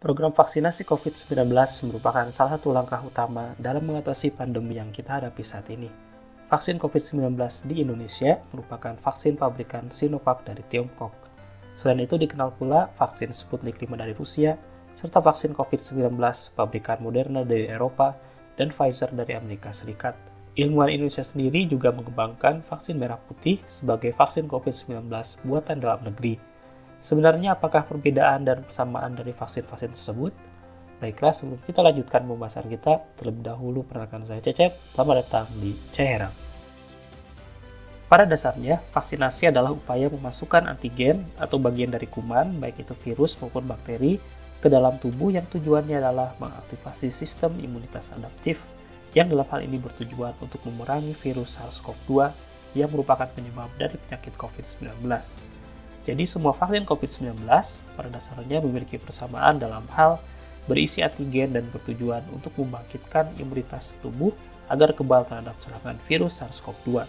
Program vaksinasi COVID-19 merupakan salah satu langkah utama dalam mengatasi pandemi yang kita hadapi saat ini. Vaksin COVID-19 di Indonesia merupakan vaksin pabrikan Sinovac dari Tiongkok. Selain itu dikenal pula vaksin Sputnik V dari Rusia, serta vaksin COVID-19 pabrikan Moderna dari Eropa dan Pfizer dari Amerika Serikat. Ilmuwan Indonesia sendiri juga mengembangkan vaksin merah putih sebagai vaksin COVID-19 buatan dalam negeri. Sebenarnya apakah perbedaan dan persamaan dari vaksin-vaksin tersebut? Baiklah, sebelum kita lanjutkan pembahasan kita, terlebih dahulu perkenalkan saya Cecep, selamat datang di Ceherang. Pada dasarnya, vaksinasi adalah upaya memasukkan antigen atau bagian dari kuman, baik itu virus maupun bakteri, ke dalam tubuh yang tujuannya adalah mengaktifasi sistem imunitas adaptif, yang dalam hal ini bertujuan untuk memerangi virus SARS-CoV-2 yang merupakan penyebab dari penyakit COVID-19. Jadi semua vaksin COVID-19 pada dasarnya memiliki persamaan dalam hal berisi antigen dan bertujuan untuk membangkitkan imunitas tubuh agar kebal terhadap serangan virus SARS-CoV-2.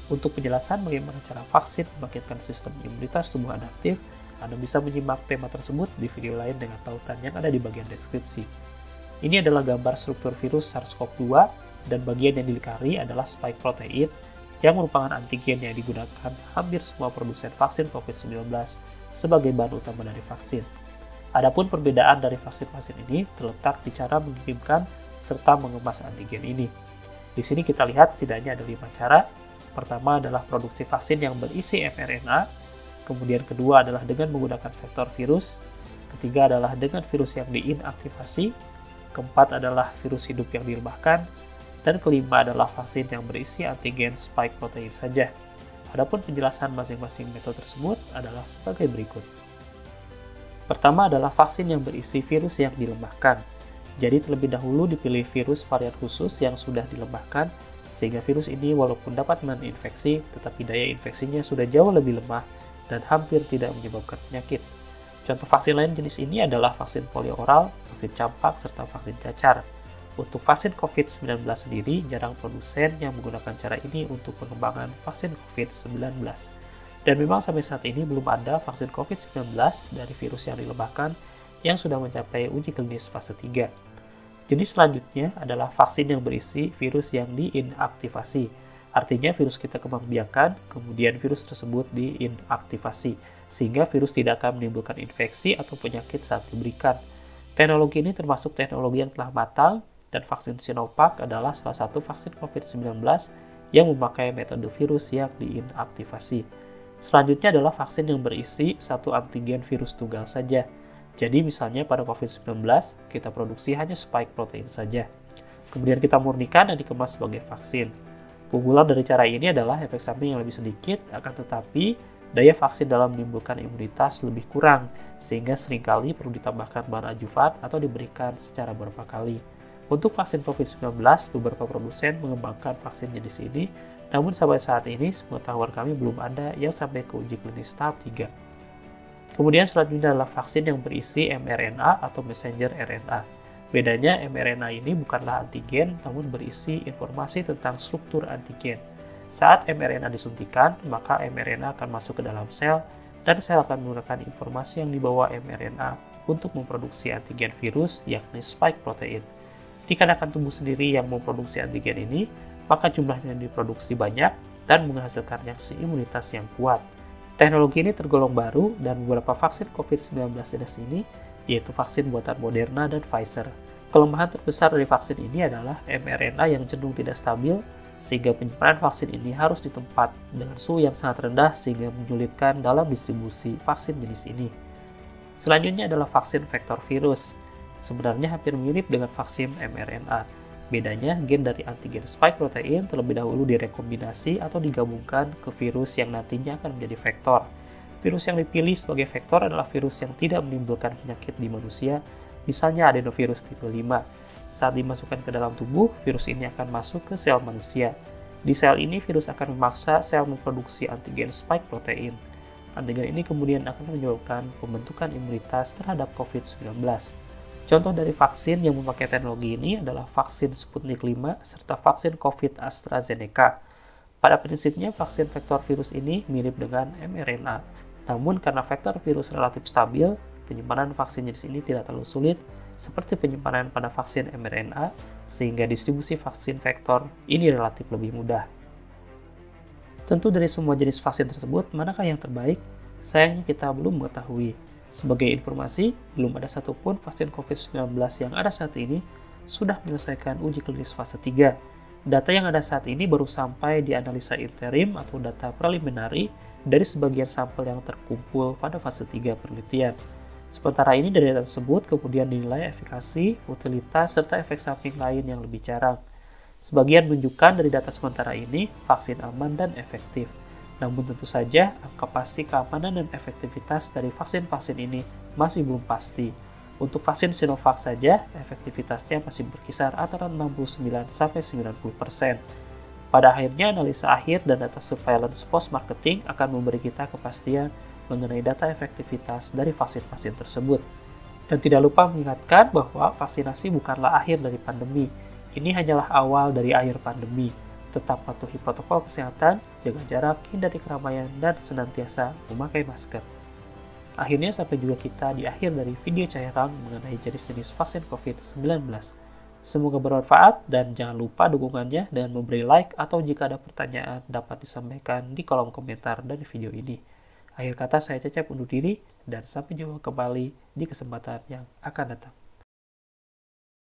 Untuk penjelasan bagaimana cara vaksin membangkitkan sistem imunitas tubuh adaptif, Anda bisa menyimak tema tersebut di video lain dengan tautan yang ada di bagian deskripsi. Ini adalah gambar struktur virus SARS-CoV-2 dan bagian yang dilingkari adalah spike protein yang merupakan antigen yang digunakan hampir semua produsen vaksin COVID-19 sebagai bahan utama dari vaksin. Adapun perbedaan dari vaksin-vaksin ini terletak di cara mengirimkan serta mengemas antigen ini. Di sini kita lihat setidaknya ada 5 cara. Pertama adalah produksi vaksin yang berisi mRNA, kemudian kedua adalah dengan menggunakan vektor virus, ketiga adalah dengan virus yang diinaktivasi, keempat adalah virus hidup yang dilemahkan, dan kelima adalah vaksin yang berisi antigen spike protein saja. Adapun penjelasan masing-masing metode tersebut adalah sebagai berikut. Pertama adalah vaksin yang berisi virus yang dilemahkan. Jadi terlebih dahulu dipilih virus varian khusus yang sudah dilemahkan, sehingga virus ini walaupun dapat menginfeksi, tetapi daya infeksinya sudah jauh lebih lemah dan hampir tidak menyebabkan penyakit. Contoh vaksin lain jenis ini adalah vaksin polio oral, vaksin campak, serta vaksin cacar. Untuk vaksin COVID-19 sendiri, jarang produsen yang menggunakan cara ini untuk pengembangan vaksin COVID-19. Dan memang sampai saat ini belum ada vaksin COVID-19 dari virus yang dilemahkan yang sudah mencapai uji klinis fase 3. Jenis selanjutnya adalah vaksin yang berisi virus yang diinaktivasi. Artinya virus kita kembangbiakan, kemudian virus tersebut diinaktivasi, sehingga virus tidak akan menimbulkan infeksi atau penyakit saat diberikan. Teknologi ini termasuk teknologi yang telah matang, dan vaksin Sinovac adalah salah satu vaksin COVID-19 yang memakai metode virus yang diinaktivasi. Selanjutnya adalah vaksin yang berisi satu antigen virus tunggal saja. Jadi misalnya pada COVID-19, kita produksi hanya spike protein saja. Kemudian kita murnikan dan dikemas sebagai vaksin. Keunggulan dari cara ini adalah efek samping yang lebih sedikit, akan tetapi daya vaksin dalam menimbulkan imunitas lebih kurang, sehingga seringkali perlu ditambahkan bahan adjuvan atau diberikan secara beberapa kali. Untuk vaksin COVID-19, beberapa produsen mengembangkan vaksin jenis ini, namun sampai saat ini, sepengetahuan kami belum ada yang sampai ke uji klinis tahap 3. Kemudian selanjutnya adalah vaksin yang berisi mRNA atau messenger RNA. Bedanya, mRNA ini bukanlah antigen, namun berisi informasi tentang struktur antigen. Saat mRNA disuntikan, maka mRNA akan masuk ke dalam sel, dan sel akan menggunakan informasi yang dibawa mRNA untuk memproduksi antigen virus, yakni spike protein. Dikarenakan tubuh sendiri yang memproduksi antigen ini, maka jumlahnya yang diproduksi banyak dan menghasilkan reaksi imunitas yang kuat. Teknologi ini tergolong baru dan beberapa vaksin COVID-19 jenis ini, yaitu vaksin buatan Moderna dan Pfizer. Kelemahan terbesar dari vaksin ini adalah mRNA yang cenderung tidak stabil, sehingga penyimpanan vaksin ini harus di tempat dengan suhu yang sangat rendah sehingga menyulitkan dalam distribusi vaksin jenis ini. Selanjutnya adalah vaksin vektor virus. Sebenarnya hampir mirip dengan vaksin mRNA. Bedanya, gen dari antigen spike protein terlebih dahulu direkombinasi atau digabungkan ke virus yang nantinya akan menjadi vektor. Virus yang dipilih sebagai vektor adalah virus yang tidak menimbulkan penyakit di manusia, misalnya adenovirus tipe 5. Saat dimasukkan ke dalam tubuh, virus ini akan masuk ke sel manusia. Di sel ini, virus akan memaksa sel memproduksi antigen spike protein. Antigen ini kemudian akan menyebabkan pembentukan imunitas terhadap COVID-19. Contoh dari vaksin yang memakai teknologi ini adalah vaksin Sputnik V serta vaksin COVID AstraZeneca. Pada prinsipnya, vaksin vektor virus ini mirip dengan mRNA. Namun karena vektor virus relatif stabil, Penyimpanan vaksin jenis ini tidak terlalu sulit, seperti penyimpanan pada vaksin mRNA, sehingga distribusi vaksin vektor ini relatif lebih mudah. Tentu dari semua jenis vaksin tersebut, manakah yang terbaik? Sayangnya kita belum mengetahui. Sebagai informasi, belum ada satupun vaksin COVID-19 yang ada saat ini sudah menyelesaikan uji klinis fase 3. Data yang ada saat ini baru sampai di analisa interim atau data preliminary dari sebagian sampel yang terkumpul pada fase 3 penelitian. Sementara ini dari data tersebut kemudian dinilai efikasi, utilitas, serta efek samping lain yang lebih jarang. Sebagian menunjukkan dari data sementara ini vaksin aman dan efektif. Namun tentu saja angka pasti keamanan dan efektivitas dari vaksin-vaksin ini masih belum pasti. Untuk vaksin Sinovac saja, efektivitasnya masih berkisar antara 69-90%. Pada akhirnya, analisa akhir dan data surveillance post-marketing akan memberi kita kepastian mengenai data efektivitas dari vaksin-vaksin tersebut. Dan tidak lupa mengingatkan bahwa vaksinasi bukanlah akhir dari pandemi. Ini hanyalah awal dari akhir pandemi. Tetap patuhi protokol kesehatan, jaga jarak, hindari keramaian, dan senantiasa memakai masker. Akhirnya sampai juga kita di akhir dari video Cairang mengenai jenis-jenis vaksin COVID-19. Semoga bermanfaat dan jangan lupa dukungannya dengan memberi like atau jika ada pertanyaan dapat disampaikan di kolom komentar dari video ini. Akhir kata saya Cecep undur diri dan sampai jumpa kembali di kesempatan yang akan datang.